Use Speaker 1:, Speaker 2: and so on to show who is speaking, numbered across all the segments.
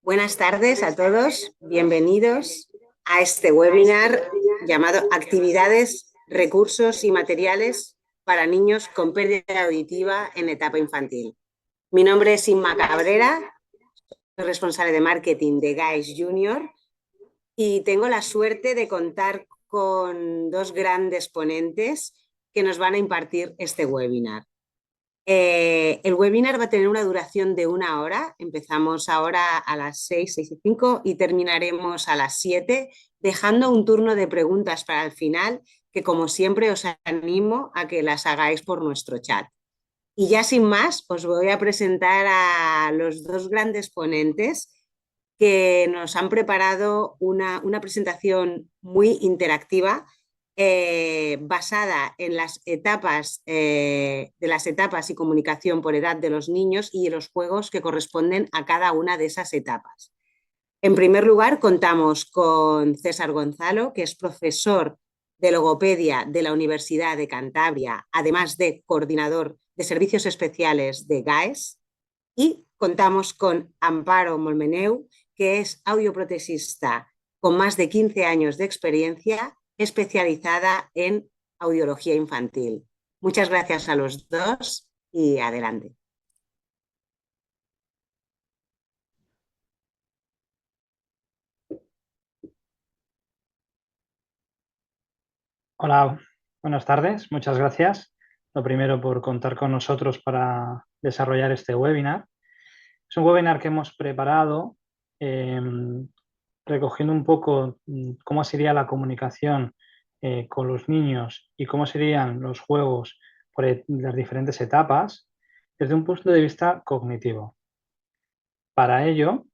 Speaker 1: Buenas tardes a todos, bienvenidos a este webinar llamado Actividades, Recursos y Materiales para niños con pérdida auditiva en etapa infantil. Mi nombre es Inma Cabrera, soy responsable de marketing de GAES Junior y tengo la suerte de contar con dos grandes ponentes que nos van a impartir este webinar. El webinar va a tener una duración de 1 hora. Empezamos ahora a las 6:05 y terminaremos a las 7, dejando un turno de preguntas para el final, que como siempre os animo a que las hagáis por nuestro chat. Y ya sin más, os voy a presentar a los dos grandes ponentes que nos han preparado una presentación muy interactiva basada en las etapas de las etapas y comunicación por edad de los niños y los juegos que corresponden a cada una de esas etapas. En primer lugar, contamos con César Gonzalo, que es profesor de logopedia de la Universidad de Cantabria, además de coordinador de servicios especiales de GAES. Y contamos con Amparo Molmeneu, que es audioprotesista con más de 15 años de experiencia, especializada en audiología infantil. Muchas gracias a los dos y adelante.
Speaker 2: Hola, buenas tardes. Muchas gracias. Lo primero por contar con nosotros para desarrollar este webinar. Es un webinar que hemos preparado recogiendo un poco cómo sería la comunicación con los niños y cómo serían los juegos por las diferentes etapas desde un punto de vista cognitivo. Para ello,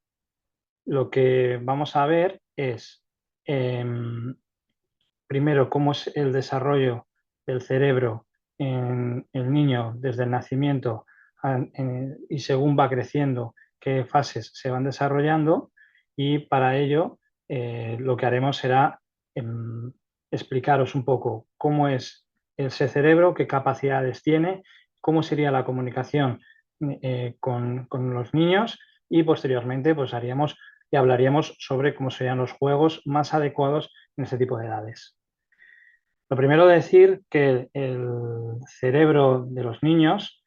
Speaker 2: lo que vamos a ver es primero cómo es el desarrollo del cerebro en el niño desde el nacimiento y según va creciendo, qué fases se van desarrollando, y para ello lo que haremos será explicaros un poco cómo es ese cerebro, qué capacidades tiene, cómo sería la comunicación con los niños, y posteriormente pues haríamos y hablaríamos sobre cómo serían los juegos más adecuados en este tipo de edades. Lo primero decir que el cerebro de los niños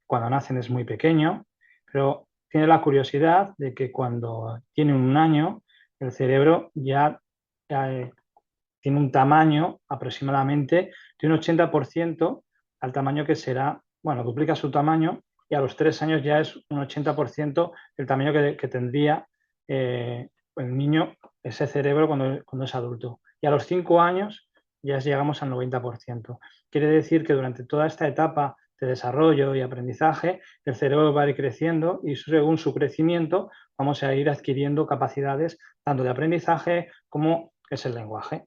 Speaker 2: cuando nacen es muy pequeño, pero tiene la curiosidad de que cuando tienen 1 año el cerebro ya tiene un tamaño aproximadamente de un 80% al tamaño que será, bueno, duplica su tamaño, y a los 3 años ya es un 80% el tamaño que tendría el niño, ese cerebro cuando es adulto. Y a los 5 años ya llegamos al 90%. Quiere decir que durante toda esta etapa de desarrollo y aprendizaje, el cerebro va a ir creciendo y según su crecimiento vamos a ir adquiriendo capacidades tanto de aprendizaje como es el lenguaje.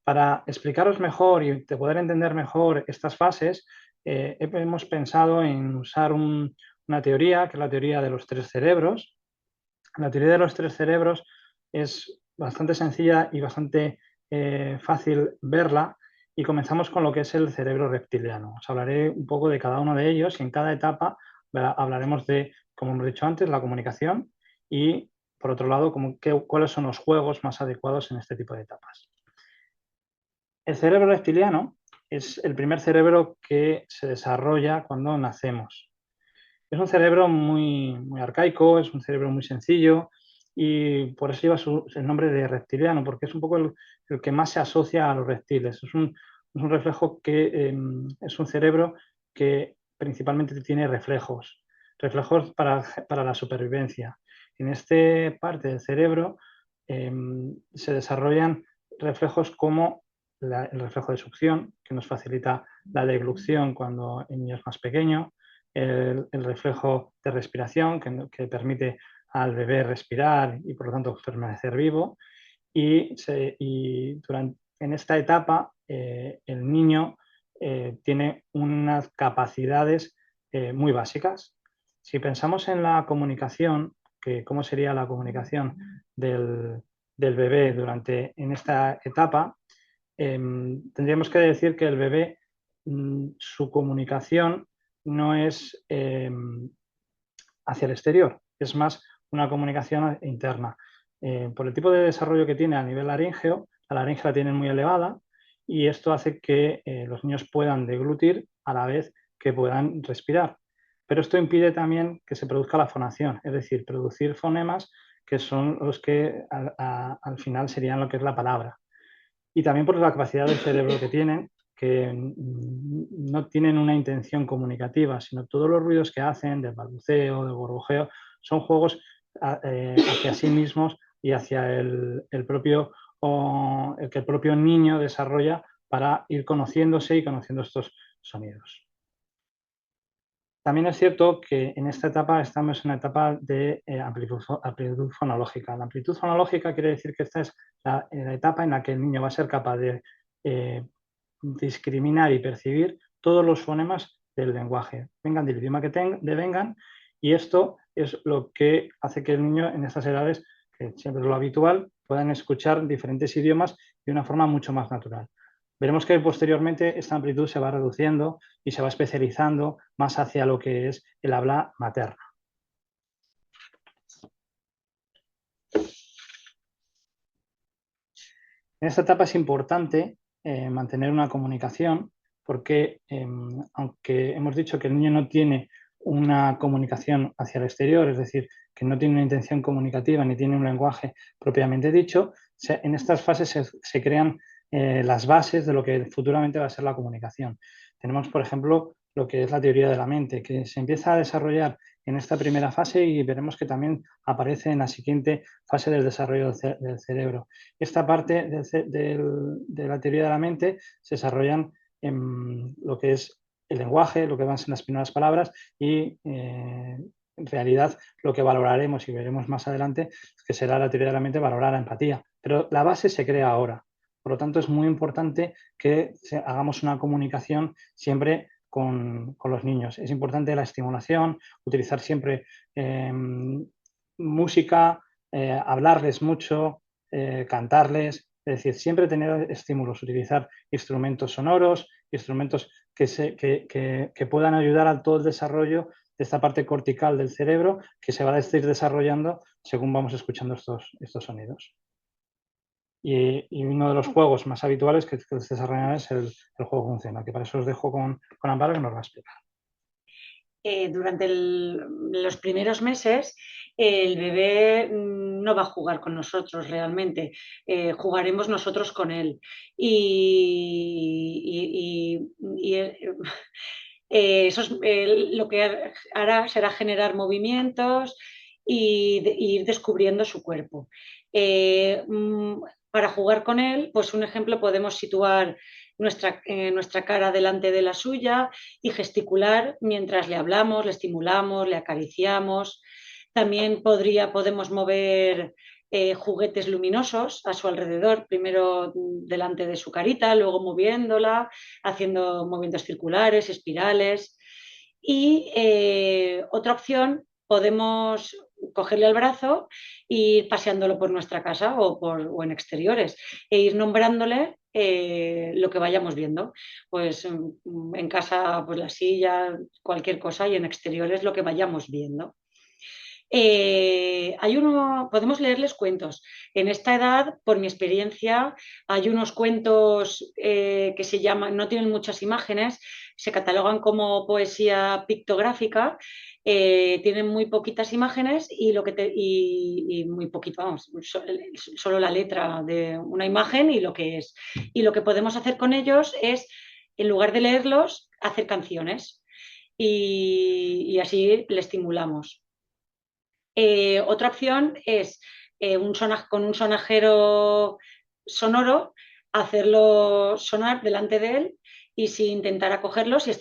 Speaker 2: Para explicaros mejor y poder entender mejor estas fases, hemos pensado en usar una teoría, que es la teoría de los 3 cerebros. La teoría de los 3 cerebros es bastante sencilla y bastante fácil verla, y comenzamos con lo que es el cerebro reptiliano. Os hablaré un poco de cada uno de ellos y en cada etapa hablaremos de, como hemos dicho antes, la comunicación y, por otro lado, cuáles son los juegos más adecuados en este tipo de etapas. El cerebro reptiliano es el primer cerebro que se desarrolla cuando nacemos. Es un cerebro muy arcaico, es un cerebro muy sencillo, y por eso lleva el nombre de reptiliano, porque es un poco el que más se asocia a los reptiles. Es un reflejo que es un cerebro que principalmente tiene reflejos para la supervivencia. En esta parte del cerebro se desarrollan reflejos como el reflejo de succión, que nos facilita la deglución cuando el niño es más pequeño, el reflejo de respiración, que permite al bebé respirar y por lo tanto permanecer vivo, en esta etapa el niño tiene unas capacidades muy básicas. Si pensamos en la comunicación, que cómo sería la comunicación del bebé en esta etapa, tendríamos que decir que el bebé, su comunicación no es hacia el exterior, es más una comunicación interna. Por el tipo de desarrollo que tiene a nivel laríngeo, la laringe la tienen muy elevada y esto hace que los niños puedan deglutir a la vez que puedan respirar. Pero esto impide también que se produzca la fonación, es decir, producir fonemas que son los que al final serían lo que es la palabra. Y también por la capacidad del cerebro que tienen, que no tienen una intención comunicativa, sino todos los ruidos que hacen, del balbuceo, del gorbojeo, son juegos hacia sí mismos y hacia el que el propio niño desarrolla para ir conociéndose y conociendo estos sonidos. También es cierto que en esta etapa estamos en una etapa de amplitud fonológica. La amplitud fonológica quiere decir que esta es la etapa en la que el niño va a ser capaz de discriminar y percibir todos los fonemas del lenguaje, vengan del idioma que vengan, y esto es lo que hace que el niño en estas edades, que siempre es lo habitual, puedan escuchar diferentes idiomas de una forma mucho más natural. Veremos que posteriormente esta amplitud se va reduciendo y se va especializando más hacia lo que es el habla materna. En esta etapa es importante mantener una comunicación porque aunque hemos dicho que el niño no tiene una comunicación hacia el exterior, es decir, que no tiene una intención comunicativa ni tiene un lenguaje propiamente dicho, en estas fases se crean las bases de lo que futuramente va a ser la comunicación. Tenemos, por ejemplo, lo que es la teoría de la mente, que se empieza a desarrollar en esta primera fase y veremos que también aparece en la siguiente fase del desarrollo del cerebro. Esta parte de la teoría de la mente se desarrollan en lo que es el lenguaje, lo que van a ser las primeras palabras y en realidad lo que valoraremos y veremos más adelante es que será la teoría de la mente valorar la empatía. Pero la base se crea ahora. Por lo tanto, es muy importante que hagamos una comunicación siempre con los niños. Es importante la estimulación, utilizar siempre música, hablarles mucho, cantarles, es decir, siempre tener estímulos, utilizar instrumentos sonoros, instrumentos que puedan ayudar a todo el desarrollo de esta parte cortical del cerebro que se va a ir desarrollando según vamos escuchando estos sonidos. Y uno de los juegos más habituales que se desarrollan es el juego funcional, que para eso os dejo con Amparo que nos va a explicar.
Speaker 3: Durante los primeros meses el bebé no va a jugar con nosotros realmente, jugaremos nosotros con él eso es, lo que hará será generar movimientos y ir descubriendo su cuerpo. Para jugar con él, pues un ejemplo, podemos situar nuestra cara delante de la suya y gesticular mientras le hablamos, le estimulamos, le acariciamos. También podemos mover juguetes luminosos a su alrededor, primero delante de su carita, luego moviéndola, haciendo movimientos circulares, espirales. Y otra opción, podemos cogerle el brazo e ir paseándolo por nuestra casa o en exteriores e ir nombrándole lo que vayamos viendo. Pues en casa, pues la silla, cualquier cosa, y en exteriores lo que vayamos viendo. Podemos leerles cuentos. En esta edad, por mi experiencia, hay unos cuentos que se llaman, no tienen muchas imágenes, se catalogan como poesía pictográfica, tienen muy poquitas imágenes y muy poquito, vamos, solo la letra de una imagen y lo que es. Y lo que podemos hacer con ellos es, en lugar de leerlos, hacer canciones y así le estimulamos. Otra opción es con un sonajero sonoro hacerlo sonar delante de él y si intentara cogerlo, si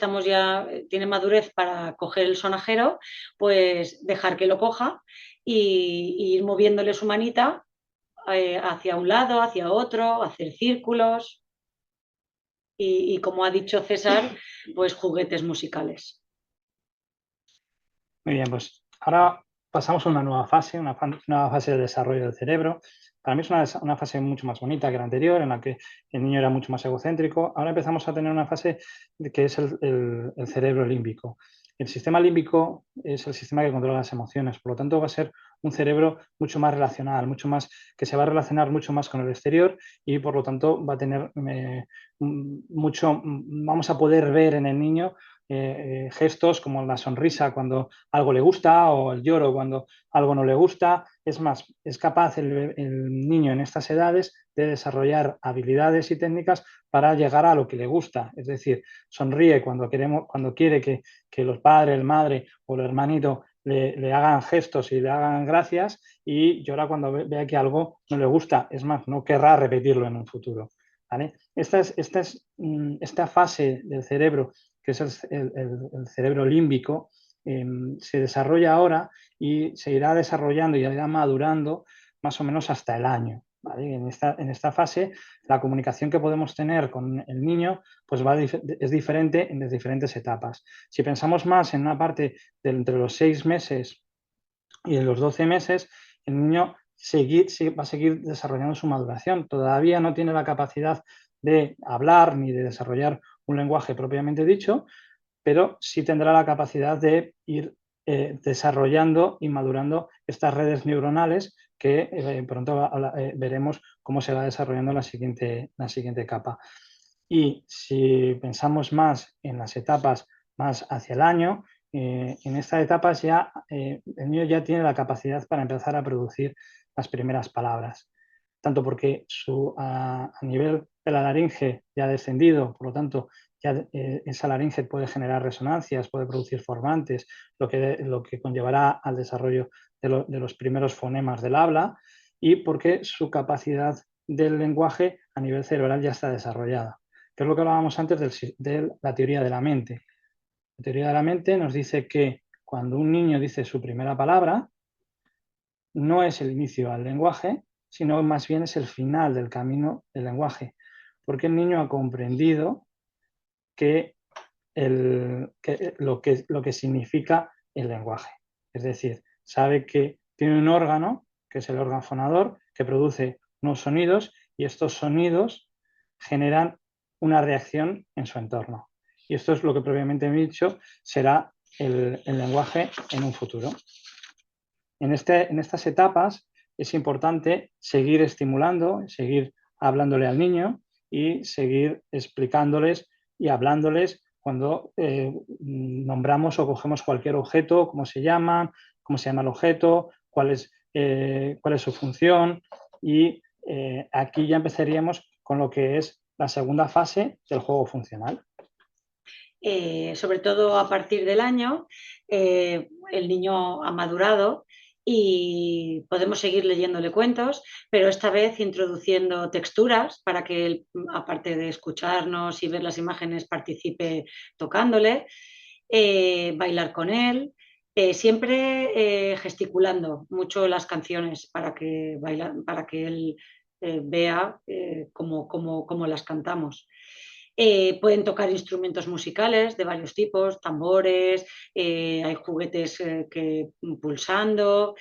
Speaker 3: tiene madurez para coger el sonajero, pues dejar que lo coja y ir moviéndole su manita hacia un lado, hacia otro, hacer círculos y como ha dicho César, pues juguetes musicales.
Speaker 2: Muy bien, pues ahora pasamos a una nueva fase de desarrollo del cerebro. Para mí es una fase mucho más bonita que la anterior, en la que el niño era mucho más egocéntrico. Ahora empezamos a tener una fase que es el cerebro límbico. El sistema límbico es el sistema que controla las emociones, por lo tanto va a ser un cerebro mucho más relacional, que se va a relacionar mucho más con el exterior y por lo tanto va a tener vamos a poder ver en el niño gestos como la sonrisa cuando algo le gusta o el lloro cuando algo no le gusta. Es más, es capaz el niño en estas edades de desarrollar habilidades y técnicas para llegar a lo que le gusta. Es decir, sonríe cuando quiere que los padres, el madre o el hermanito le hagan gestos y le hagan gracias, y llora cuando vea que algo no le gusta. Es más, no querrá repetirlo en un futuro. ¿Vale? Esta fase del cerebro, que es el cerebro límbico, se desarrolla ahora y se irá desarrollando y irá madurando más o menos hasta el año. ¿Vale? En esta fase, la comunicación que podemos tener con el niño pues es diferente en las diferentes etapas. Si pensamos más en una parte entre los 6 meses y en los 12 meses, el niño va a seguir desarrollando su maduración. Todavía no tiene la capacidad de hablar ni de desarrollar un lenguaje propiamente dicho, pero sí tendrá la capacidad de ir desarrollando y madurando estas redes neuronales que pronto veremos cómo se va desarrollando la siguiente capa. Y si pensamos más en las etapas más hacia el año, en estas etapas ya el niño ya tiene la capacidad para empezar a producir las primeras palabras, tanto porque a nivel de la laringe ya ha descendido, por lo tanto ya esa laringe puede generar resonancias, puede producir formantes, lo que conllevará al desarrollo de los primeros fonemas del habla, y porque su capacidad del lenguaje a nivel cerebral ya está desarrollada, que es lo que hablábamos antes de la teoría de la mente. La teoría de la mente nos dice que cuando un niño dice su primera palabra, no es el inicio al lenguaje, sino más bien es el final del camino del lenguaje, porque el niño ha comprendido que lo que significa el lenguaje. Es decir, sabe que tiene un órgano, que es el órgano fonador, que produce unos sonidos, y estos sonidos generan una reacción en su entorno. Y esto es lo que previamente he dicho será el lenguaje en un futuro. En estas etapas es importante seguir estimulando, seguir hablándole al niño y seguir explicándoles y hablándoles cuando nombramos o cogemos cualquier objeto, cómo se llama el objeto, cuál es su función, y aquí ya empezaríamos con lo que es la segunda fase del juego funcional.
Speaker 3: Sobre todo a partir del año, el niño ha madurado y podemos seguir leyéndole cuentos, pero esta vez introduciendo texturas para que él, aparte de escucharnos y ver las imágenes, participe tocándole, bailar con él, siempre gesticulando mucho las canciones para que él vea cómo las cantamos. Pueden tocar instrumentos musicales de varios tipos, tambores, hay juguetes pulsando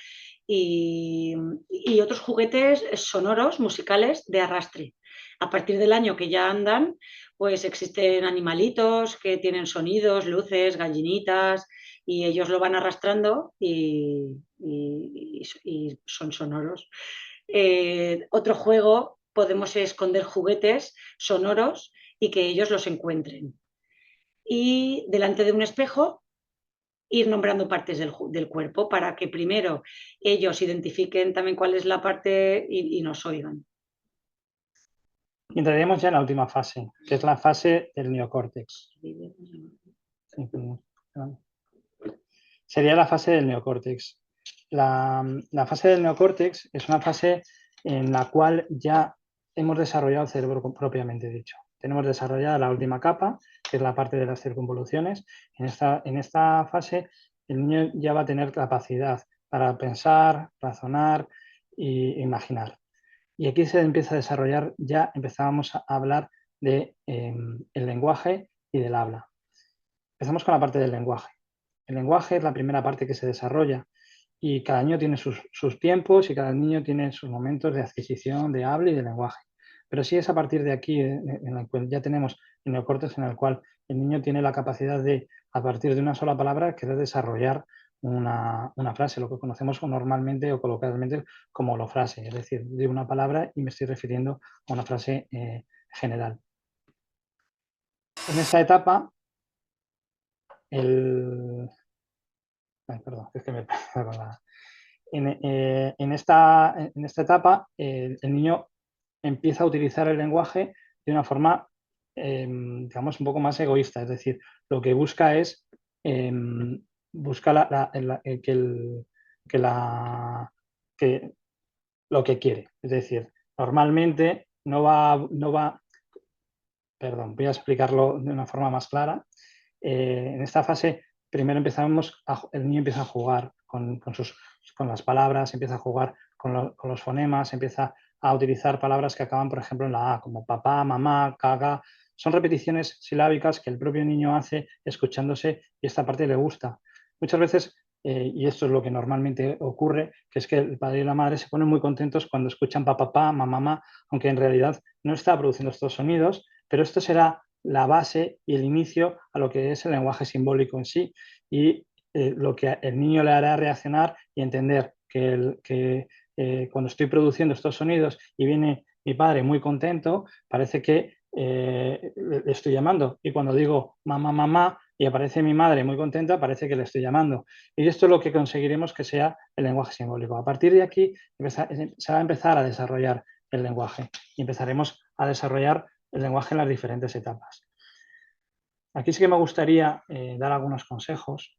Speaker 3: y otros juguetes sonoros, musicales, de arrastre. A partir del año que ya andan, pues existen animalitos que tienen sonidos, luces, gallinitas, y ellos lo van arrastrando y son sonoros. Otro juego, podemos esconder juguetes sonoros y que ellos los encuentren. Y delante de un espejo, ir nombrando partes del cuerpo para que primero ellos identifiquen también cuál es la parte y nos oigan.
Speaker 2: Y entraríamos ya en la última fase, que es la fase del neocórtex. Sería la fase del neocórtex. La fase del neocórtex es una fase en la cual ya hemos desarrollado el cerebro propiamente dicho. Tenemos desarrollada la última capa, que es la parte de las circunvoluciones. En esta fase el niño ya va a tener capacidad para pensar, razonar e imaginar. Y aquí se empieza a desarrollar, ya empezábamos a hablar del lenguaje y del habla. Empezamos con la parte del lenguaje. El lenguaje es la primera parte que se desarrolla y cada niño tiene sus tiempos y cada niño tiene sus momentos de adquisición, de habla y de lenguaje. Pero sí es a partir de aquí en el cual ya tenemos el neocórtex, en el cual el niño tiene la capacidad de, a partir de una sola palabra, querer desarrollar una frase, lo que conocemos normalmente o coloquialmente como holofrase, es decir, de una palabra y me estoy refiriendo a una frase general. En esta etapa, perdón, es que me con la... En esta etapa, el niño empieza a utilizar el lenguaje de una forma, digamos, un poco más egoísta. Es decir, lo que busca es busca que lo que quiere. Es decir, normalmente perdón, voy a explicarlo de una forma más clara. En esta fase, primero el niño empieza a jugar con las palabras, empieza a jugar con los fonemas, empieza a utilizar palabras que acaban, por ejemplo, en la A, como papá, mamá, caga. Son repeticiones silábicas que el propio niño hace escuchándose y esta parte le gusta. Muchas veces, y esto es lo que normalmente ocurre, que es que el padre y la madre se ponen muy contentos cuando escuchan papá, mamá, mamá, aunque en realidad no está produciendo estos sonidos, pero esto será la base y el inicio a lo que es el lenguaje simbólico en sí y lo que el niño le hará reaccionar y entender que cuando estoy produciendo estos sonidos y viene mi padre muy contento, parece que le estoy llamando. Y cuando digo mamá, mamá y aparece mi madre muy contenta, parece que le estoy llamando. Y esto es lo que conseguiremos que sea el lenguaje simbólico. A partir de aquí se va a empezar a desarrollar el lenguaje y empezaremos a desarrollar el lenguaje en las diferentes etapas. Aquí sí que me gustaría dar algunos consejos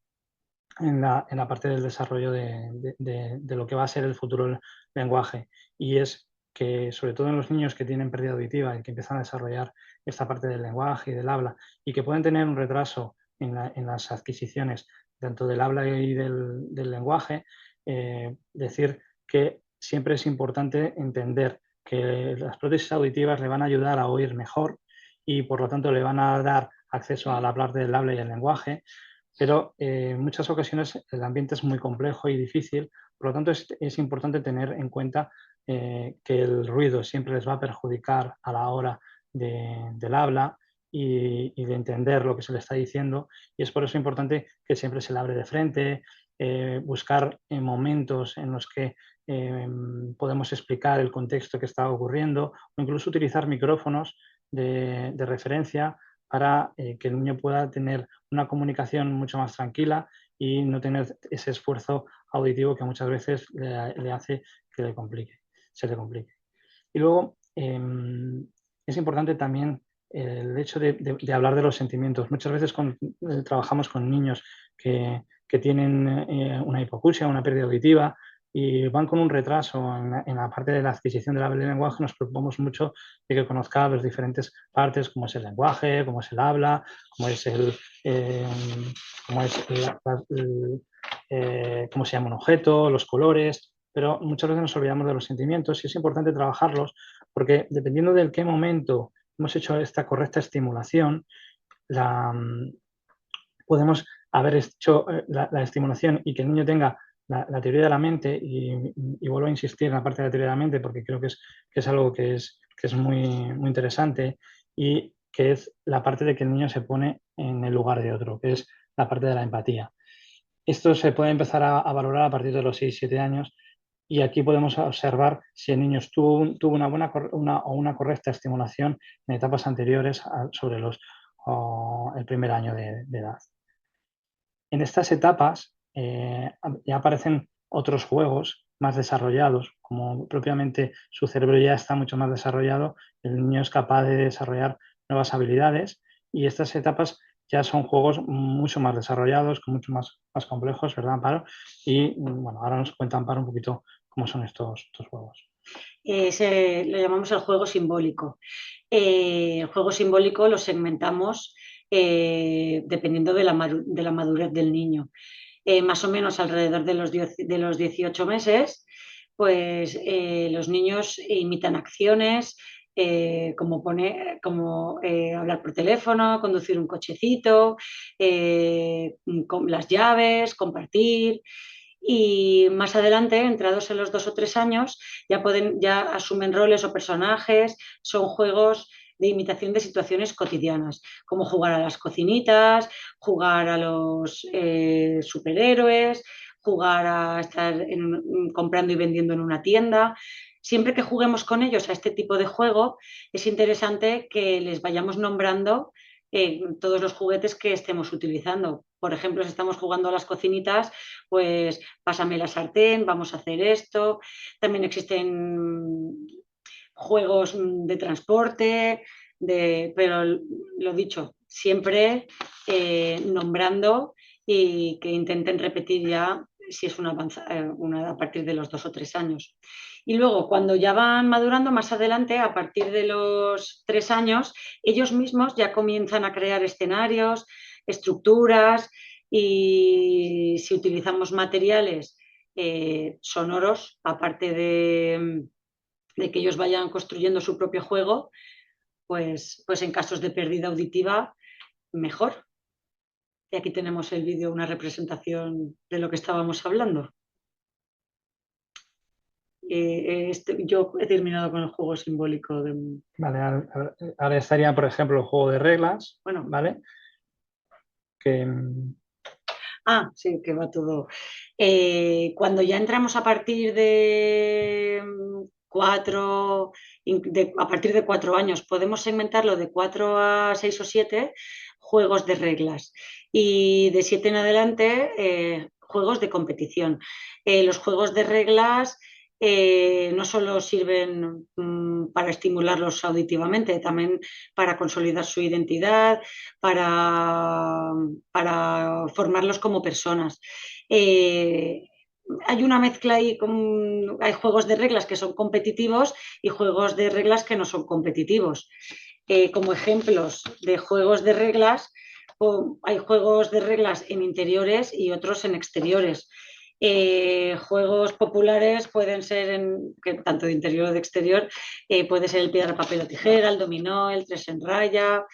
Speaker 2: en la parte del desarrollo de lo que va a ser el futuro lenguaje, y es que sobre todo en los niños que tienen pérdida auditiva y que empiezan a desarrollar esta parte del lenguaje y del habla y que pueden tener un retraso en las adquisiciones tanto del habla y del lenguaje, decir que siempre es importante entender que las prótesis auditivas le van a ayudar a oír mejor y por lo tanto le van a dar acceso al hablar del habla y el lenguaje, pero en muchas ocasiones el ambiente es muy complejo y difícil, por lo tanto es importante tener en cuenta que el ruido siempre les va a perjudicar a la hora del habla y de entender lo que se le está diciendo, y es por eso importante que siempre se le hable de frente, buscar momentos en los que podemos explicar el contexto que está ocurriendo o incluso utilizar micrófonos de referencia para que el niño pueda tener una comunicación mucho más tranquila y no tener ese esfuerzo auditivo que muchas veces le hace que se le complique. Y luego es importante también el hecho de hablar de los sentimientos. Muchas veces trabajamos con niños que tienen una hipoacusia, una pérdida auditiva, y van con un retraso en la parte de la adquisición del habla y del lenguaje. Nos preocupamos mucho de que conozca las diferentes partes, como es el lenguaje, como es el habla, como es cómo se llama un objeto, los colores, pero muchas veces nos olvidamos de los sentimientos y es importante trabajarlos porque dependiendo del qué momento hemos hecho esta correcta estimulación, podemos haber hecho la estimulación y que el niño tenga la teoría de la mente, y vuelvo a insistir en la parte de la teoría de la mente porque creo que es algo que es muy, muy interesante, y que es la parte de que el niño se pone en el lugar de otro, que es la parte de la empatía. Esto se puede empezar a valorar a partir de los 6-7 años, y aquí podemos observar si el niño tuvo una correcta estimulación en etapas anteriores sobre el primer año de edad. En estas etapas ya aparecen otros juegos más desarrollados, como propiamente su cerebro ya está mucho más desarrollado, el niño es capaz de desarrollar nuevas habilidades, y estas etapas ya son juegos mucho más desarrollados, mucho más complejos, ¿verdad, Amparo? Y bueno, ahora nos cuenta Amparo un poquito cómo son estos juegos.
Speaker 3: Lo llamamos el juego simbólico. El juego simbólico lo segmentamos dependiendo de la madurez del niño. Más o menos alrededor de los 18 meses, pues los niños imitan acciones como hablar por teléfono, conducir un cochecito, con las llaves, compartir. Y más adelante, entrados en los 2 o 3 años, ya asumen roles o personajes, son juegos de imitación de situaciones cotidianas, como jugar a las cocinitas, jugar a los superhéroes, jugar a estar comprando y vendiendo en una tienda. Siempre que juguemos con ellos a este tipo de juego, es interesante que les vayamos nombrando todos los juguetes que estemos utilizando. Por ejemplo, si estamos jugando a las cocinitas, pues pásame la sartén, vamos a hacer esto. También existen juegos de transporte, pero lo dicho, siempre nombrando y que intenten repetir ya si es a partir de los 2 o 3 años. Y luego, cuando ya van madurando más adelante, a partir de los 3 años, ellos mismos ya comienzan a crear escenarios, estructuras y si utilizamos materiales sonoros, aparte de que ellos vayan construyendo su propio juego, pues en casos de pérdida auditiva, mejor. Y aquí tenemos el vídeo, una representación de lo que estábamos hablando. Yo he terminado con el juego simbólico.
Speaker 2: Vale, ahora estaría, por ejemplo, el juego de reglas,
Speaker 3: Bueno,
Speaker 2: ¿vale? Que,
Speaker 3: sí, que va todo. Cuando ya entramos a partir de 4, a partir de 4 años, podemos segmentarlo de 4 a 6 o 7 juegos de reglas y de 7 en adelante juegos de competición. Los juegos de reglas no solo sirven para estimularlos auditivamente, también para consolidar su identidad, para formarlos como personas. Hay una mezcla ahí, hay juegos de reglas que son competitivos y juegos de reglas que no son competitivos. Como ejemplos de juegos de reglas, hay juegos de reglas en interiores y otros en exteriores. Juegos populares pueden ser, tanto de interior o de exterior, puede ser el piedra, papel o tijera, el dominó, el 3 en raya.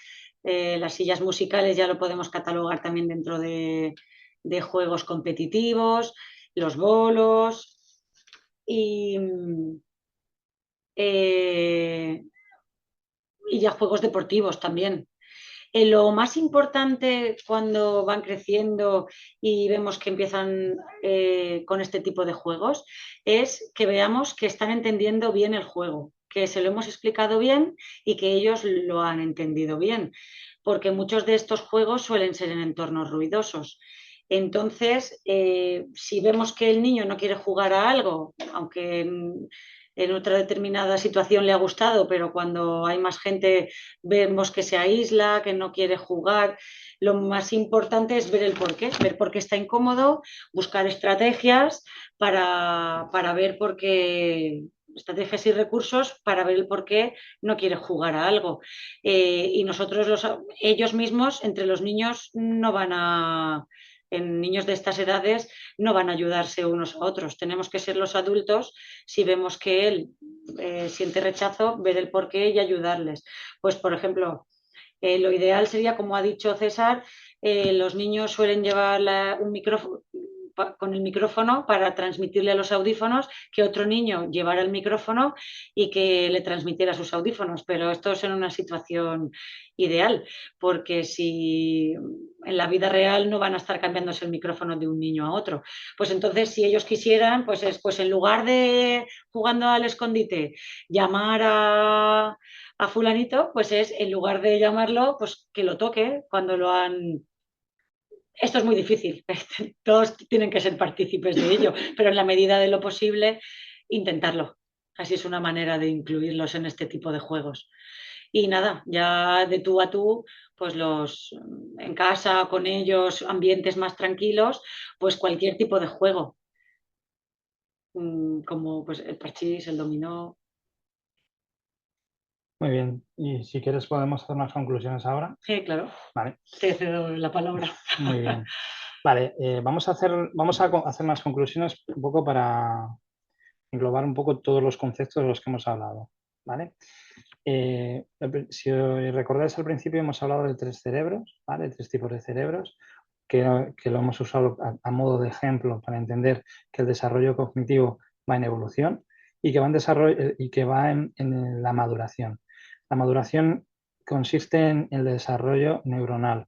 Speaker 3: Las sillas musicales ya lo podemos catalogar también dentro de juegos competitivos, los bolos y ya juegos deportivos también. Lo más importante cuando van creciendo y vemos que empiezan con este tipo de juegos es que veamos que están entendiendo bien el juego, que se lo hemos explicado bien y que ellos lo han entendido bien, porque muchos de estos juegos suelen ser en entornos ruidosos. Entonces, si vemos que el niño no quiere jugar a algo, aunque en otra determinada situación le ha gustado, pero cuando hay más gente vemos que se aísla, que no quiere jugar. Lo más importante es ver el porqué, ver por qué está incómodo, buscar estrategias para ver por qué, estrategias y recursos para ver el por qué no quiere jugar a algo. Y nosotros, ellos mismos, entre los niños, no van a... En niños de estas edades no van a ayudarse unos a otros. Tenemos que ser los adultos, si vemos que él siente rechazo, ver el porqué y ayudarles. Pues, por ejemplo, lo ideal sería, como ha dicho César, los niños suelen llevar un micrófono con el micrófono para transmitirle a los audífonos, que otro niño llevara el micrófono y que le transmitiera sus audífonos, pero esto es en una situación ideal, porque si en la vida real no van a estar cambiándose el micrófono de un niño a otro, pues entonces si ellos quisieran, pues en lugar de jugando al escondite, llamar a fulanito, pues es en lugar de llamarlo, pues que lo toque cuando lo han... Esto es muy difícil, todos tienen que ser partícipes de ello, pero en la medida de lo posible, intentarlo. Así es una manera de incluirlos en este tipo de juegos. Y nada, ya de tú a tú, pues en casa, con ellos, ambientes más tranquilos, pues cualquier tipo de juego, como pues el parchís, el dominó.
Speaker 2: muy bien. Y si quieres podemos hacer unas conclusiones ahora.
Speaker 3: Sí, claro.
Speaker 2: Vale.
Speaker 3: Te cedo la palabra.
Speaker 2: Muy bien. Vale, vamos a hacer unas conclusiones un poco para englobar un poco todos los conceptos de los que hemos hablado. ¿Vale? Si recordáis al principio hemos hablado de 3 cerebros, ¿vale? 3 tipos de cerebros, que lo hemos usado a modo de ejemplo para entender que el desarrollo cognitivo va en evolución y que va en la maduración. La maduración consiste en el desarrollo neuronal.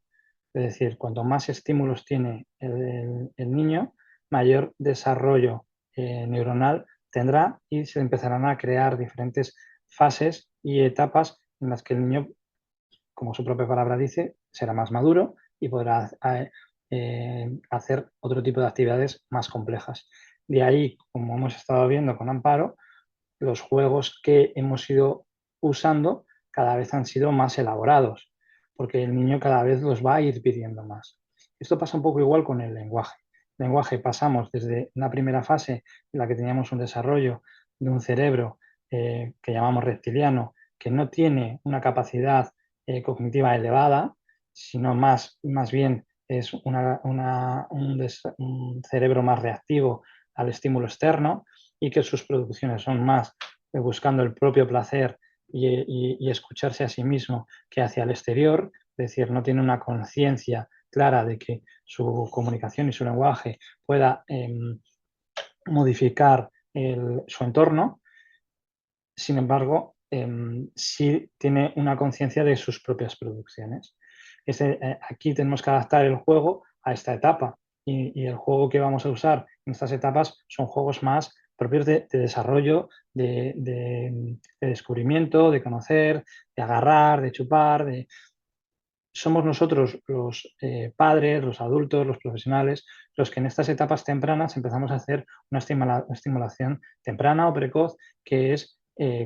Speaker 2: Es decir, cuanto más estímulos tiene el niño, mayor desarrollo neuronal tendrá y se empezarán a crear diferentes fases y etapas en las que el niño, como su propia palabra dice, será más maduro y podrá hacer otro tipo de actividades más complejas. De ahí, como hemos estado viendo con Amparo, los juegos que hemos ido usando cada vez han sido más elaborados, porque el niño cada vez los va a ir pidiendo más. Esto pasa un poco igual con el lenguaje. El lenguaje pasamos desde una primera fase en la que teníamos un desarrollo de un cerebro que llamamos reptiliano, que no tiene una capacidad cognitiva elevada, sino más bien es un cerebro más reactivo al estímulo externo y que sus producciones son más buscando el propio placer y escucharse a sí mismo que hacia el exterior, es decir, no tiene una conciencia clara de que su comunicación y su lenguaje pueda modificar su entorno. Sin embargo, sí tiene una conciencia de sus propias producciones. Aquí tenemos que adaptar el juego a esta etapa y el juego que vamos a usar en estas etapas son juegos más propios de desarrollo, de descubrimiento, de conocer, de agarrar, de chupar. Somos nosotros los padres, los adultos, los profesionales, los que en estas etapas tempranas empezamos a hacer una estimulación temprana o precoz, que es,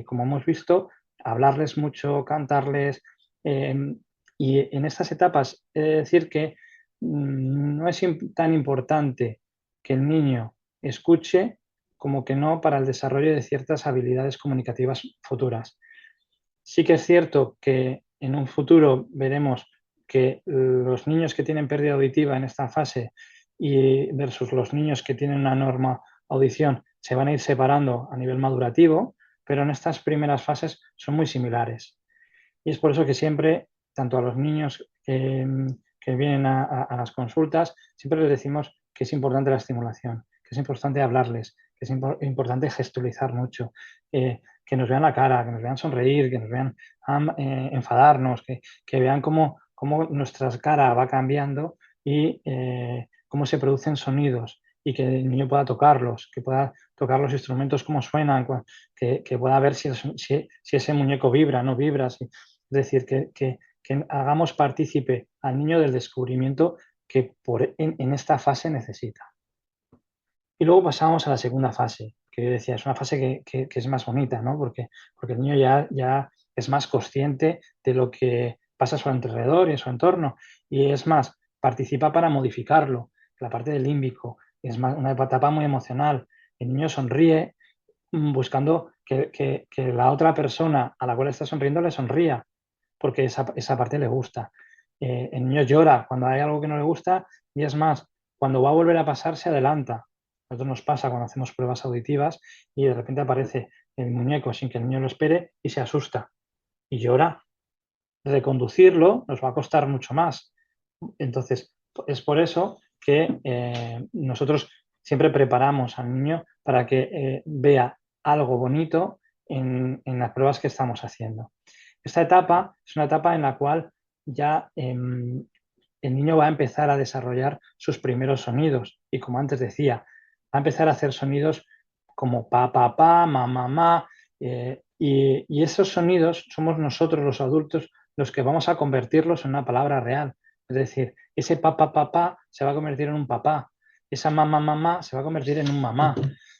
Speaker 2: como hemos visto, hablarles mucho, cantarles. Y en estas etapas he de decir que no es tan importante que el niño escuche como que no para el desarrollo de ciertas habilidades comunicativas futuras. Sí que es cierto que en un futuro veremos que los niños que tienen pérdida auditiva en esta fase y versus los niños que tienen una norma audición se van a ir separando a nivel madurativo, pero en estas primeras fases son muy similares. Y es por eso que siempre, tanto a los niños que vienen a las consultas, siempre les decimos que es importante la estimulación, que es importante hablarles, que es importante gestualizar mucho, que nos vean la cara, que nos vean sonreír, que nos vean enfadarnos, que vean cómo nuestra cara va cambiando y cómo se producen sonidos y que el niño pueda tocarlos, que pueda tocar los instrumentos, cómo suenan, que pueda ver si ese muñeco vibra, no vibra. Es decir, que hagamos partícipe al niño del descubrimiento que en esta fase necesita. Y luego pasamos a la segunda fase, que yo decía, es una fase que es más bonita, ¿no? Porque el niño ya es más consciente de lo que pasa a su alrededor y en su entorno. Y es más, participa para modificarlo. La parte del límbico es más, una etapa muy emocional. El niño sonríe buscando que la otra persona a la cual está sonriendo le sonría, porque esa parte le gusta. El niño llora cuando hay algo que no le gusta y es más, cuando va a volver a pasar se adelanta. A nosotros nos pasa cuando hacemos pruebas auditivas y de repente aparece el muñeco sin que el niño lo espere y se asusta y llora. Reconducirlo nos va a costar mucho más. Entonces, es por eso que nosotros siempre preparamos al niño para que vea algo bonito en las pruebas que estamos haciendo. Esta etapa es una etapa en la cual ya el niño va a empezar a desarrollar sus primeros sonidos y, como antes decía, va a empezar a hacer sonidos como pa, ma, y esos sonidos somos nosotros los adultos los que vamos a convertirlos en una palabra real. Es decir, ese pa se va a convertir en un papá, esa mamá se va a convertir en un mamá.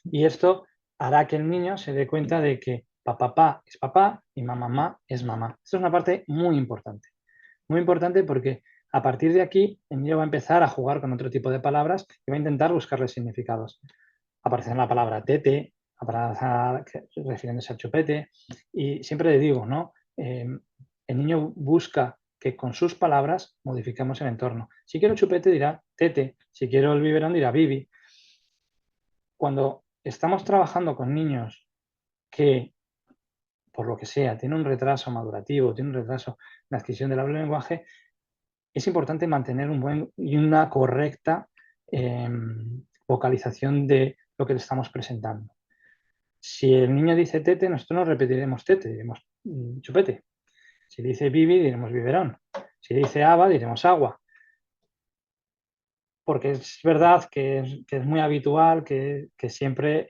Speaker 2: Y esto hará que el niño se dé cuenta de que papá es papá y mamá es mamá. Esto es una parte muy importante. Muy importante porque a partir de aquí el niño va a empezar a jugar con otro tipo de palabras y va a intentar buscarle significados. Aparece la palabra tete, aparece refiriéndose al chupete, y siempre le digo, ¿no? El niño busca que con sus palabras modifiquemos el entorno. Si quiero chupete dirá tete, si quiero el biberón dirá bibi. Cuando estamos trabajando con niños que, por lo que sea, tienen un retraso madurativo, tienen un retraso en la adquisición del habla y lenguaje, es importante mantener un buen y una correcta vocalización de lo que le estamos presentando. Si el niño dice tete, nosotros no repetiremos tete, diremos chupete. Si dice bibi, diremos biberón. Si dice agua, diremos agua. Porque es verdad que es muy habitual que siempre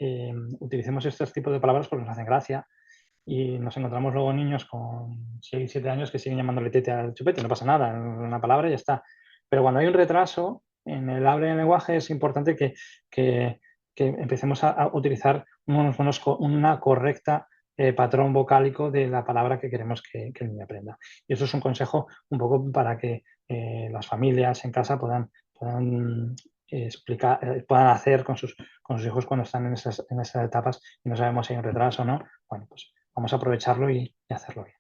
Speaker 2: utilicemos estos tipos de palabras porque nos hacen gracia y nos encontramos luego niños con 6, 7 años que siguen llamándole tete al chupete, no pasa nada, una palabra y ya está. Pero cuando hay un retraso en el habla y el lenguaje es importante que empecemos a utilizar una correcta patrón vocálico de la palabra que queremos que el niño aprenda. Y eso es un consejo un poco para que las familias en casa puedan explicar, puedan hacer con sus hijos cuando están en esas etapas y no sabemos si hay un retraso o no. Bueno, pues vamos a aprovecharlo y hacerlo bien.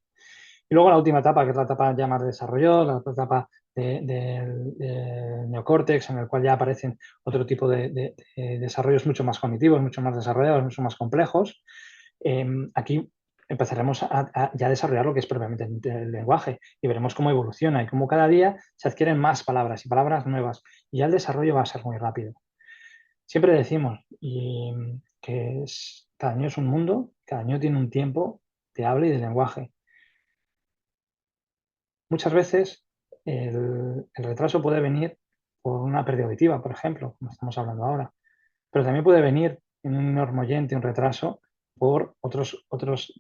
Speaker 2: Y luego la última etapa, que es la etapa ya más de desarrollo, la otra etapa del neocórtex, en el cual ya aparecen otro tipo de desarrollos mucho más cognitivos, mucho más desarrollados, mucho más complejos. Aquí empezaremos a ya desarrollar lo que es propiamente el lenguaje y veremos cómo evoluciona y cómo cada día se adquieren más palabras y palabras nuevas y ya el desarrollo va a ser muy rápido. Siempre decimos que cada niño es un mundo, cada niño tiene un tiempo de habla y de lenguaje. Muchas veces el retraso puede venir por una pérdida auditiva, por ejemplo, como estamos hablando ahora, pero también puede venir en un normoyente, un retraso, por otros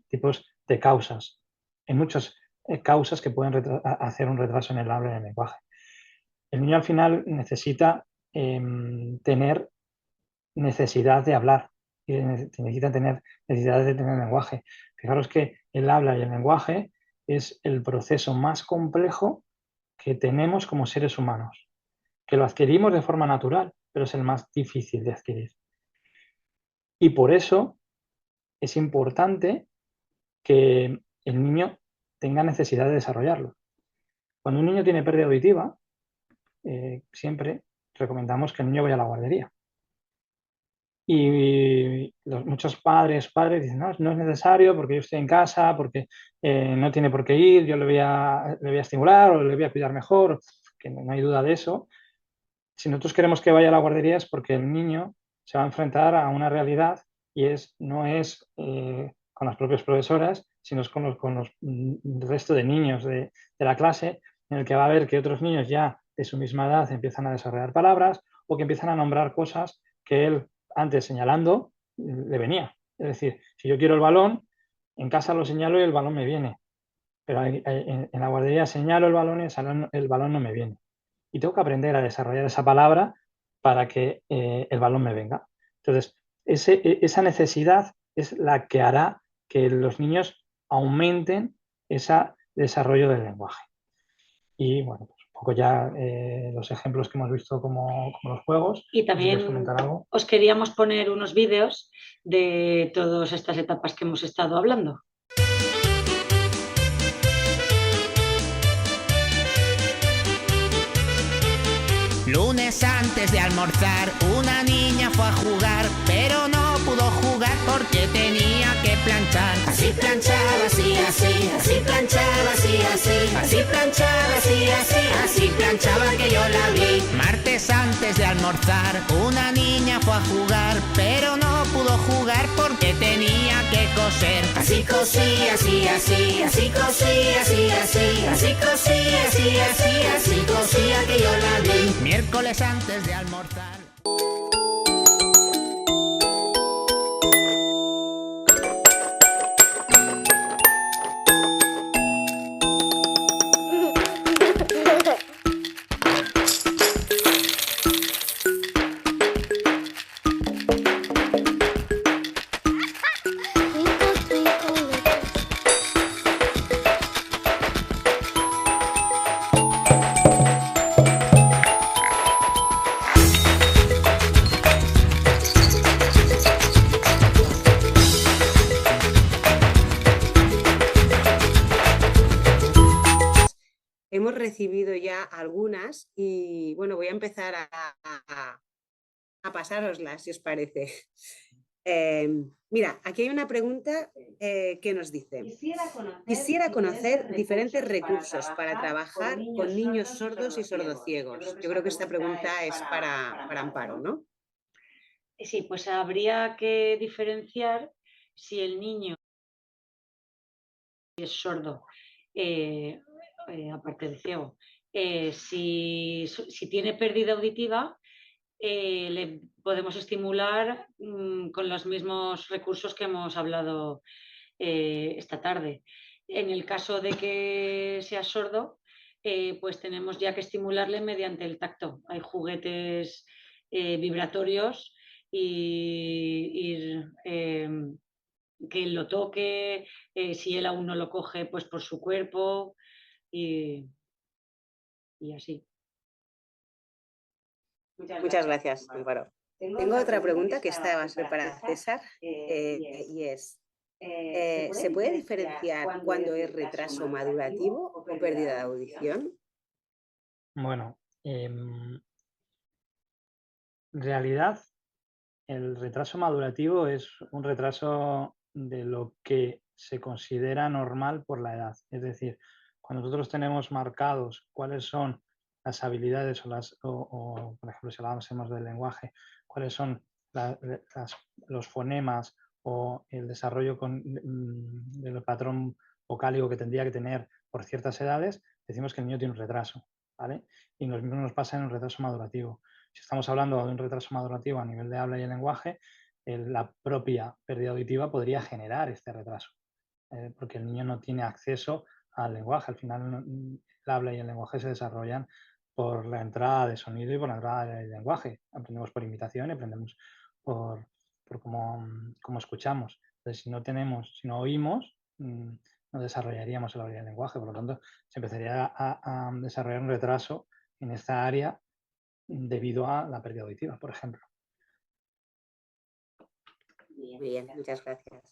Speaker 2: tipos de causas. Hay muchas causas que pueden hacer un retraso en el habla y en el lenguaje. El niño al final necesita tener necesidad de hablar y necesita tener necesidad de tener lenguaje. Fijaros que el habla y el lenguaje es el proceso más complejo que tenemos como seres humanos, que lo adquirimos de forma natural, pero es el más difícil de adquirir. Y por eso es importante que el niño tenga necesidad de desarrollarlo. Cuando un niño tiene pérdida auditiva, siempre recomendamos que el niño vaya a la guardería. Y muchos padres dicen, no, no es necesario porque yo estoy en casa, porque no tiene por qué ir, yo le voy a estimular o le voy a cuidar mejor, que no hay duda de eso. Si nosotros queremos que vaya a la guardería es porque el niño se va a enfrentar a una realidad y no es con las propias profesoras, sino es con el resto de niños de la clase, en el que va a ver que otros niños ya de su misma edad empiezan a desarrollar palabras o que empiezan a nombrar cosas que él antes señalando le venía. Es decir, si yo quiero el balón, en casa lo señalo y el balón me viene. Pero en la guardería señalo el balón y el balón no me viene. Y tengo que aprender a desarrollar esa palabra para que el balón me venga. Entonces, esa necesidad es la que hará que los niños aumenten ese desarrollo del lenguaje. Y bueno, pues un poco ya los ejemplos que hemos visto como los juegos.
Speaker 3: Y también os queríamos poner unos vídeos de todas estas etapas que hemos estado hablando.
Speaker 4: Lunes antes de almorzar, una niña fue a jugar, pero no pudo jugar porque tenía que planchar. Así planchaba, así, así, así planchaba, así, así, así planchaba, así, así, así planchaba que yo la vi. Martes antes de almorzar, una niña fue a jugar, pero no pudo jugar porque tenía que coser. Así cosí, así, así, así cosí, así, así, así cosí, así, así, así cosía que yo la vi. Miércoles antes de almorzar.
Speaker 1: Hemos recibido ya algunas y bueno, voy a empezar a pasároslas, si os parece. Mira, aquí hay una pregunta que nos dice: quisiera conocer diferentes recursos para trabajar con niños sordos y sordociegos. Yo creo que esta pregunta es para Amparo, ¿no?
Speaker 3: Sí, pues habría que diferenciar si el niño es sordo aparte de ciego. Si tiene pérdida auditiva, le podemos estimular con los mismos recursos que hemos hablado esta tarde. En el caso de que sea sordo, pues tenemos ya que estimularle mediante el tacto. Hay juguetes vibratorios y que él lo toque, si él aún no lo coge, pues por su cuerpo y así.
Speaker 1: Muchas gracias, Amparo. Tengo otra pregunta que esta va a ser para César y es, ¿se puede diferenciar cuando es retraso madurativo o pérdida de audición?
Speaker 2: Bueno, en realidad el retraso madurativo es un retraso de lo que se considera normal por la edad. Es decir, cuando nosotros tenemos marcados cuáles son las habilidades o por ejemplo, si hablamos del lenguaje, cuáles son los fonemas o el desarrollo del patrón vocálico que tendría que tener por ciertas edades, decimos que el niño tiene un retraso, ¿vale? Y lo mismo nos pasa en un retraso madurativo. Si estamos hablando de un retraso madurativo a nivel de habla y el lenguaje, la propia pérdida auditiva podría generar este retraso, porque el niño no tiene acceso al lenguaje. Al final el habla y el lenguaje se desarrollan por la entrada de sonido y por la entrada del lenguaje. Aprendemos por imitación y aprendemos por cómo escuchamos. Entonces, si no oímos, no desarrollaríamos el habla y el lenguaje. Por lo tanto, se empezaría a desarrollar un retraso en esta área debido a la pérdida auditiva, por ejemplo.
Speaker 1: Bien, muchas gracias.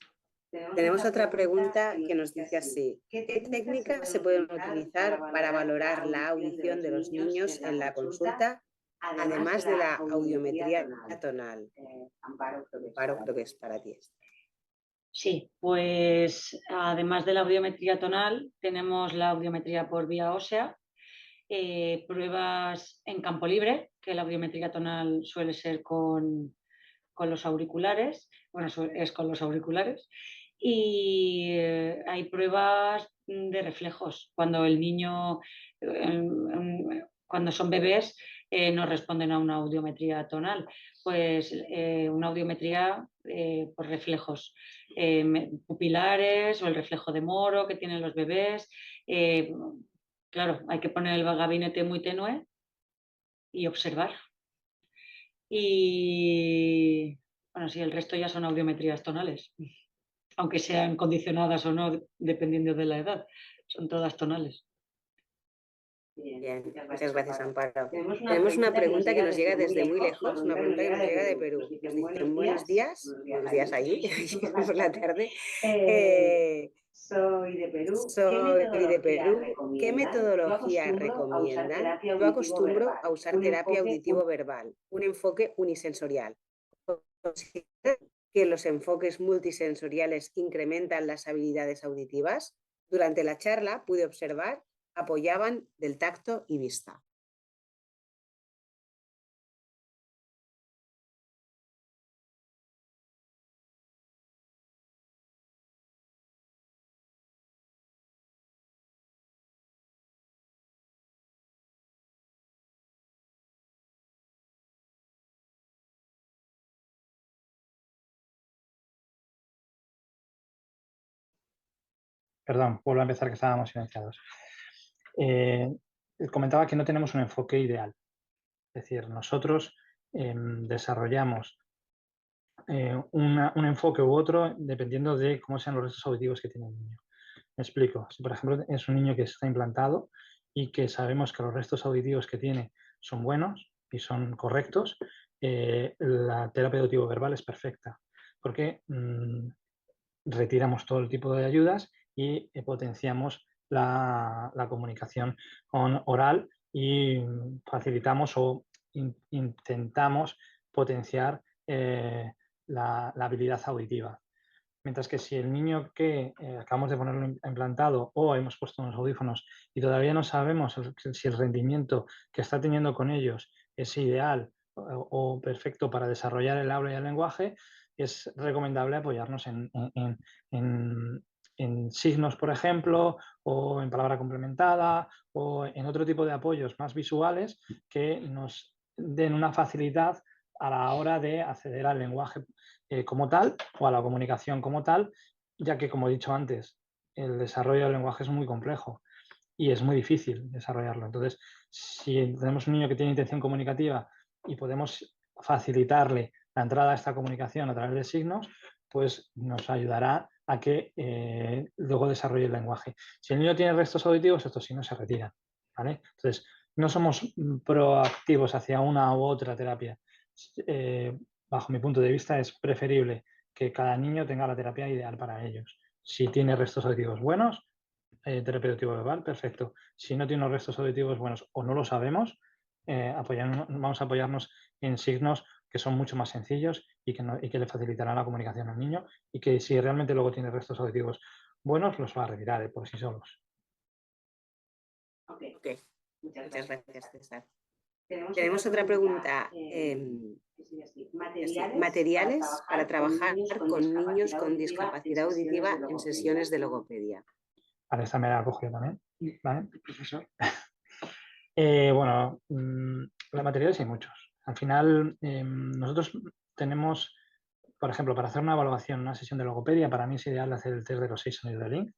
Speaker 1: Tenemos otra pregunta que nos dice así: ¿qué técnicas se pueden utilizar para valorar la audición de los niños en la consulta, además de la audiometría tonal? Amparo, creo que es para ti.
Speaker 3: Sí, pues además de la audiometría tonal, tenemos la audiometría por vía ósea, pruebas en campo libre, que la audiometría tonal suele ser con los auriculares, bueno, es con los auriculares, y hay pruebas de reflejos. Cuando el niño, cuando son bebés, no responden a una audiometría tonal, pues una audiometría por reflejos pupilares o el reflejo de Moro que tienen los bebés. Claro, hay que poner el gabinete muy tenue y observar. Y bueno, sí, el resto ya son audiometrías tonales, aunque sean condicionadas o no, dependiendo de la edad, son todas tonales.
Speaker 1: Bien, muchas gracias, Amparo. Tenemos una pregunta que nos llega desde muy lejos, una pregunta que nos llega de Perú. Nos dicen: buenos días allí, por la tarde. Soy de Perú. ¿Qué metodología recomiendan? Yo acostumbro a usar terapia auditivo-verbal, un enfoque unisensorial. ¿Consideran que los enfoques multisensoriales incrementan las habilidades auditivas? Durante la charla pude observar apoyaban del tacto y vista.
Speaker 2: Perdón, vuelvo a empezar, que estábamos silenciados. Comentaba que no tenemos un enfoque ideal. Es decir, nosotros desarrollamos un enfoque u otro dependiendo de cómo sean los restos auditivos que tiene el niño. Me explico. Si, por ejemplo, es un niño que está implantado y que sabemos que los restos auditivos que tiene son buenos y son correctos, la terapia auditivo-verbal es perfecta, porque retiramos todo el tipo de ayudas y potenciamos la comunicación oral y facilitamos o intentamos potenciar la habilidad auditiva. Mientras que si el niño que acabamos de ponerlo implantado o hemos puesto unos audífonos y todavía no sabemos si el rendimiento que está teniendo con ellos es ideal o perfecto para desarrollar el habla y el lenguaje, es recomendable apoyarnos en en signos, por ejemplo, o en palabra complementada, o en otro tipo de apoyos más visuales que nos den una facilidad a la hora de acceder al lenguaje como tal o a la comunicación como tal, ya que, como he dicho antes, el desarrollo del lenguaje es muy complejo y es muy difícil desarrollarlo. Entonces, si tenemos un niño que tiene intención comunicativa y podemos facilitarle la entrada a esta comunicación a través de signos, pues nos ayudará a que luego desarrolle el lenguaje. Si el niño tiene restos auditivos, estos signos se retiran, ¿vale? Entonces, no somos proactivos hacia una u otra terapia. Bajo mi punto de vista, es preferible que cada niño tenga la terapia ideal para ellos. Si tiene restos auditivos buenos, terapia auditivo verbal, perfecto. Si no tiene unos restos auditivos buenos o no lo sabemos, vamos a apoyarnos en signos que son mucho más sencillos y que le facilitarán la comunicación al niño, y que si realmente luego tiene restos auditivos buenos, los va a retirar por sí solos.
Speaker 1: Ok, muchas gracias, César. Tenemos otra pregunta. Materiales para trabajar con niños con discapacidad auditiva en sesiones de logopedia.
Speaker 2: Vale, esta me la he cogido también. ¿Vale, profesor? Bueno, los materiales hay muchos. Al final, nosotros tenemos, por ejemplo, para hacer una evaluación, una sesión de logopedia, para mí es ideal hacer el test de los 6 sonidos de Link.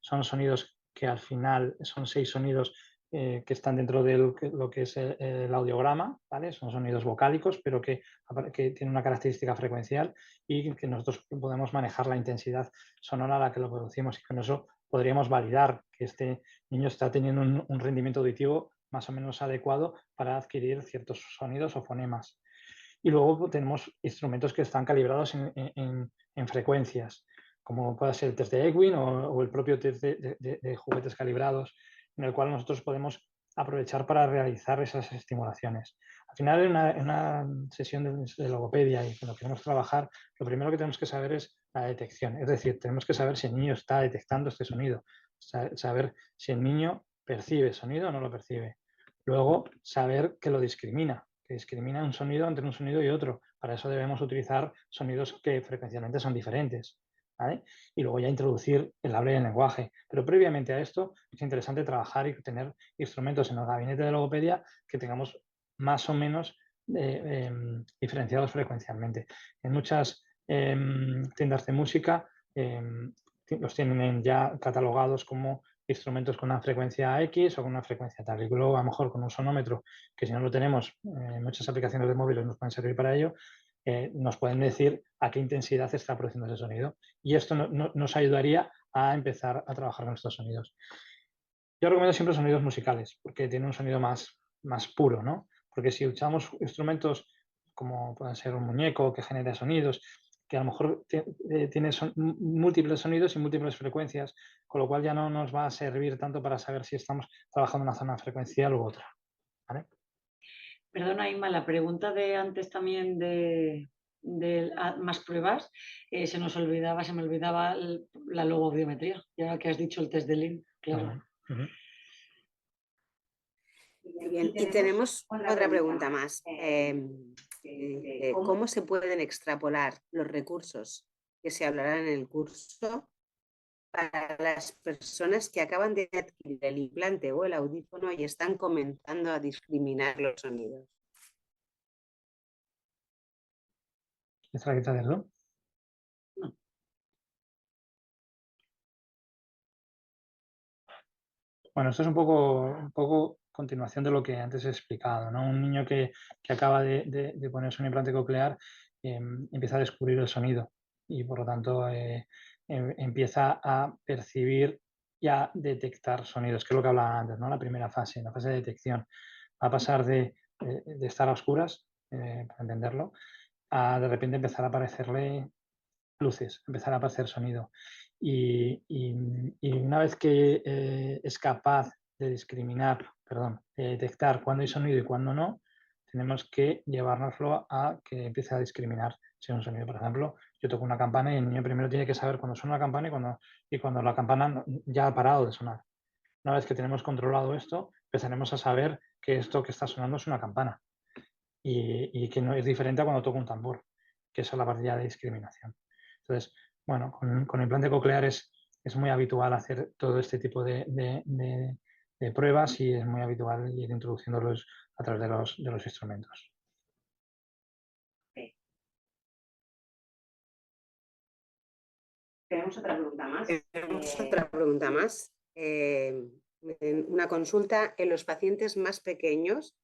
Speaker 2: Son sonidos que al final son 6 sonidos que están dentro de lo que es el audiograma, ¿vale? Son sonidos vocálicos, pero que tienen una característica frecuencial y que nosotros podemos manejar la intensidad sonora a la que lo producimos, y con eso podríamos validar que este niño está teniendo un rendimiento auditivo más o menos adecuado para adquirir ciertos sonidos o fonemas. Y luego tenemos instrumentos que están calibrados en frecuencias, como puede ser el test de Ewing o el propio test de juguetes calibrados, en el cual nosotros podemos aprovechar para realizar esas estimulaciones. Al final, en una sesión de logopedia y cuando queremos trabajar, lo primero que tenemos que saber es la detección. Es decir, tenemos que saber si el niño está detectando este sonido, saber si el niño percibe sonido o no lo percibe. Luego, saber que lo discrimina, un sonido entre un sonido y otro. Para eso debemos utilizar sonidos que frecuencialmente son diferentes, ¿vale? Y luego ya introducir el habla y el lenguaje. Pero previamente a esto es interesante trabajar y tener instrumentos en el gabinete de logopedia que tengamos más o menos diferenciados frecuencialmente. En muchas tiendas de música los tienen ya catalogados como instrumentos con una frecuencia X o con una frecuencia tal. Y luego, a lo mejor, con un sonómetro, que si no lo tenemos, muchas aplicaciones de móviles nos pueden servir para ello, nos pueden decir a qué intensidad está produciendo ese sonido. Y esto nos ayudaría a empezar a trabajar con estos sonidos. Yo recomiendo siempre sonidos musicales, porque tienen un sonido más puro, ¿no? Porque si usamos instrumentos como pueden ser un muñeco que genera sonidos, que a lo mejor tiene múltiples sonidos y múltiples frecuencias, con lo cual ya no nos va a servir tanto para saber si estamos trabajando en una zona frecuencial u otra, ¿vale?
Speaker 3: Perdona, Inma, la pregunta de antes también de más pruebas, se me olvidaba la logoaudiometría, ya que has dicho el test de Lynn, claro.
Speaker 1: Bien, y tenemos otra pregunta más. ¿Cómo se pueden extrapolar los recursos que se hablarán en el curso para las personas que acaban de adquirir el implante o el audífono y están comenzando a discriminar los sonidos?
Speaker 2: ¿Quieres hacerlo?
Speaker 3: No.
Speaker 2: Bueno, esto es un poco continuación de lo que antes he explicado, ¿no? Un niño que acaba de ponerse un implante coclear empieza a descubrir el sonido y, por lo tanto, empieza a percibir y a detectar sonidos, que es lo que hablaba antes, ¿no? La primera fase, la fase de detección. Va a pasar de estar a oscuras, para entenderlo, a de repente empezar a aparecerle luces, empezar a aparecer sonido. Y una vez que es capaz de de detectar cuándo hay sonido y cuándo no, tenemos que llevárnoslo a que empiece a discriminar si es un sonido. Por ejemplo, yo toco una campana y el niño primero tiene que saber cuándo suena la campana y cuando la campana ya ha parado de sonar. Una vez que tenemos controlado esto, empezaremos a saber que esto que está sonando es una campana y que no es diferente a cuando toco un tambor, que esa es la parte ya de discriminación. Entonces, bueno, con implante coclear es es muy habitual hacer todo este tipo de pruebas y es muy habitual ir introduciéndolos a través de los instrumentos.
Speaker 1: Tenemos otra pregunta más. Una consulta. ¿En los pacientes más pequeños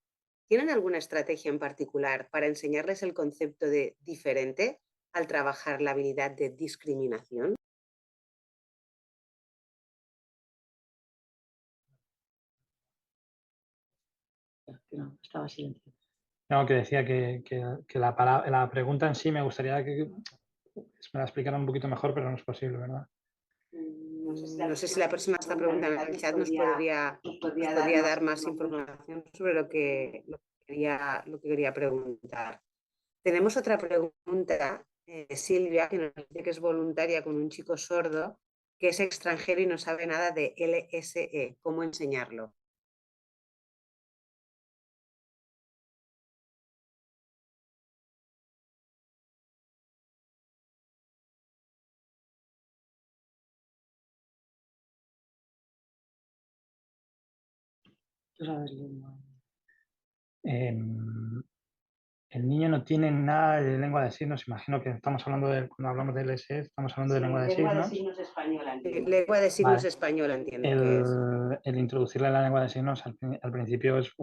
Speaker 1: tienen alguna estrategia en particular para enseñarles el concepto de diferente al trabajar la habilidad de discriminación?
Speaker 3: No, estaba silencioso.
Speaker 2: No, que decía que la pregunta en sí me gustaría que me la explicaran un poquito mejor, pero no es posible, ¿verdad?
Speaker 1: No sé si la persona que está preguntando en el chat nos podría dar más información sobre lo que quería preguntar. Tenemos otra pregunta, Silvia, que nos dice que es voluntaria con un chico sordo que es extranjero y no sabe nada de LSE. ¿Cómo enseñarlo?
Speaker 2: El niño no tiene nada de lengua de signos. Imagino que estamos hablando cuando hablamos de LSE, estamos hablando de lengua de signos.
Speaker 1: Lengua de signos española, entiendo. Lengua de signos española, entiendo que es.
Speaker 2: El introducirle la lengua de signos al principio es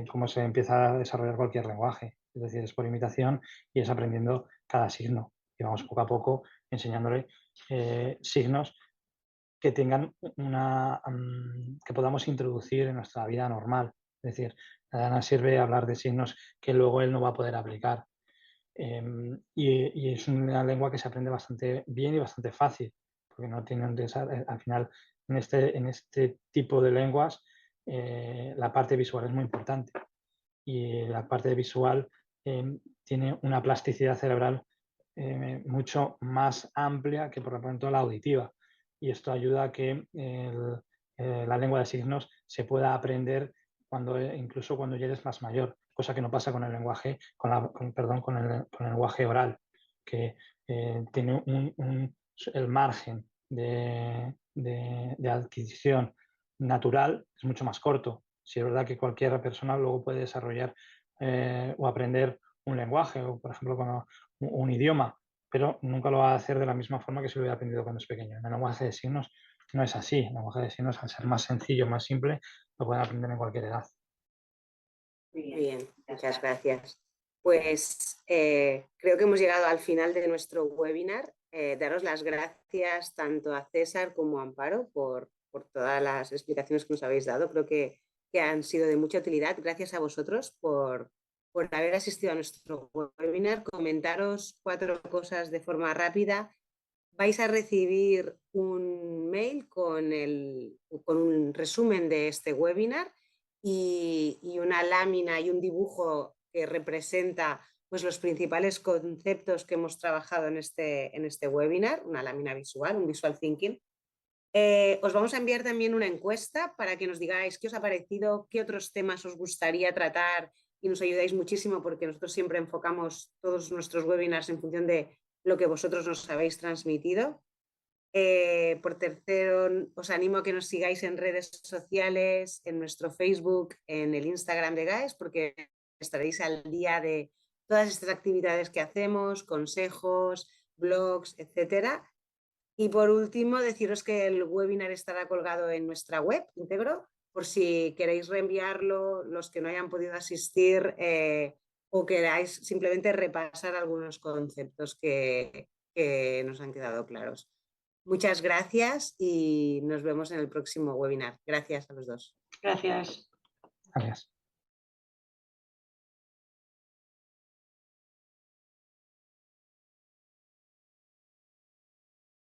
Speaker 2: cómo se empieza a desarrollar cualquier lenguaje. Es decir, es por imitación y es aprendiendo cada signo. Y vamos poco a poco enseñándole signos que tengan que podamos introducir en nuestra vida normal. Es decir, nada sirve hablar de signos que luego él no va a poder aplicar. Y es una lengua que se aprende bastante bien y bastante fácil, porque no tiene al final en este tipo de lenguas la parte visual es muy importante y la parte visual tiene una plasticidad cerebral mucho más amplia que por lo tanto la auditiva, y esto ayuda a que la lengua de signos se pueda aprender incluso cuando ya eres más mayor, cosa que no pasa con el lenguaje, con el lenguaje oral, que tiene el margen de adquisición natural es mucho más corto. Si es verdad que cualquier persona luego puede desarrollar o aprender un lenguaje o, por ejemplo, un idioma, pero nunca lo va a hacer de la misma forma que si lo hubiera aprendido cuando es pequeño. En el lenguaje de signos no es así. El lenguaje de signos, al ser más sencillo, más simple, lo pueden aprender en cualquier edad.
Speaker 1: Muy bien, muchas gracias. Pues creo que hemos llegado al final de nuestro webinar. Daros las gracias tanto a César como a Amparo por todas las explicaciones que nos habéis dado. Creo que han sido de mucha utilidad. Gracias a vosotros por haber asistido a nuestro webinar. Comentaros 4 cosas de forma rápida. Vais a recibir un mail con un resumen de este webinar y una lámina y un dibujo que representa pues, los principales conceptos que hemos trabajado en este webinar, una lámina visual, un visual thinking. Os vamos a enviar también una encuesta para que nos digáis qué os ha parecido, qué otros temas os gustaría tratar y nos ayudáis muchísimo porque nosotros siempre enfocamos todos nuestros webinars en función de lo que vosotros nos habéis transmitido. Por tercero, os animo a que nos sigáis en redes sociales, en nuestro Facebook, en el Instagram de GAES, porque estaréis al día de todas estas actividades que hacemos, consejos, blogs, etcétera. Y por último, deciros que el webinar estará colgado en nuestra web íntegro, por si queréis reenviarlo, los que no hayan podido asistir o queráis simplemente repasar algunos conceptos que nos han quedado claros. Muchas gracias y nos vemos en el próximo webinar. Gracias a los dos.
Speaker 3: Gracias.
Speaker 2: Gracias.